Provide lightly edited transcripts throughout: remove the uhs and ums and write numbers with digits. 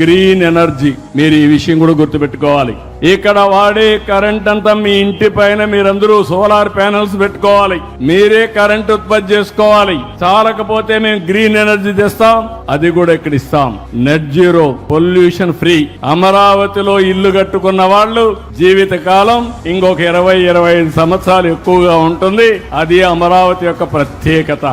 Green energy. మీరు ఈ విషయం కూడా గుర్తుపెట్టుకోవాలి. ఇక్కడ వాడే కరెంట్ అంతా మీ ఇంటి పైన మీరందరూ సోలార్ ప్యానెల్స్ పెట్టుకోవాలి. మీరే కరెంట్ ఉత్పత్తి చేసుకోవాలి. చాలకపోతే మేము గ్రీన్ ఎనర్జీ తెస్తాం, అది కూడా ఇక్కడ ఇస్తాం. Net zero, pollution free. అమరావతిలో ఇల్లు కట్టుకున్న వాళ్ళు జీవిత కాలం ఇంకొక 20-25 సంవత్సరాలు ఎక్కువగా ఉంటుంది. అది అమరావతి యొక్క ప్రత్యేకత.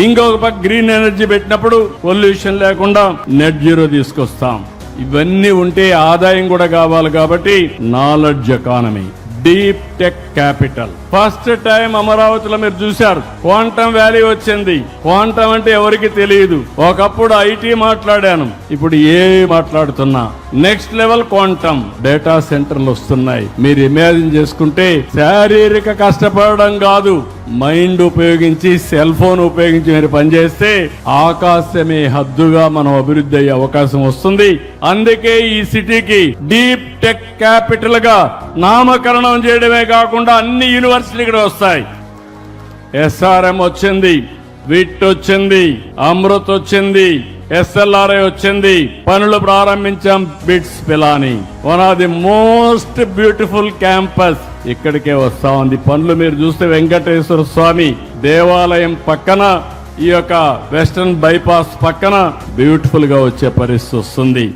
ఇంకొక పక్క గ్రీన్ ఎనర్జీ పెట్టినప్పుడు పొల్యూషన్ లేకుండా నెట్ జీరో తీసుకొస్తాం. ఇవన్నీ ఉంటే ఆదాయం కూడా కావాలి. కాబట్టి knowledge economy, deep tech capital. First time అమరావతిలో మీరు చూశారు, క్వాంటమ్ వ్యాలీ వచ్చింది. క్వాంటమ్ అంటే ఎవరికి తెలియదు. ఒకప్పుడు ఐటీ మాట్లాడాను, ఇప్పుడు ఏఐ మాట్లాడుతున్నా. నెక్స్ట్ లెవెల్ క్వాంటమ్ డేటా సెంటర్లు వస్తున్నాయి. మీరు ఇమాజిన్ చేసుకుంటే శారీరక కష్టపడడం కాదు, మైండ్ ఉపయోగించి, సెల్ ఫోన్ ఉపయోగించి మీరు పనిచేస్తే ఆకాశమే హద్దుగా మనం అభివృద్ధి అయ్యే అవకాశం వస్తుంది. అందుకే ఈ సిటీకి డీప్ టెక్ క్యాపిటల్ గా నామకరణం చేయడమే కాకుండా అన్ని యూనివర్సిటీలు ఇక్కడ వస్తాయి. ఎస్ఆర్ఎం వచ్చింది, విట్ వచ్చింది, అమృత్ వచ్చింది, ఎస్ఎల్ఆర్ఐ వచ్చింది. పనులు ప్రారంభించాం. Bits Pilani, one of the most beautiful campus ఇక్కడికే వస్తా ఉంది. పనులు మీరు చూస్తే వెంకటేశ్వర స్వామి దేవాలయం పక్కన, ఈ యొక్క వెస్టర్న్ బైపాస్ పక్కన బ్యూటిఫుల్ గా వచ్చే పరిస్థితి వస్తుంది.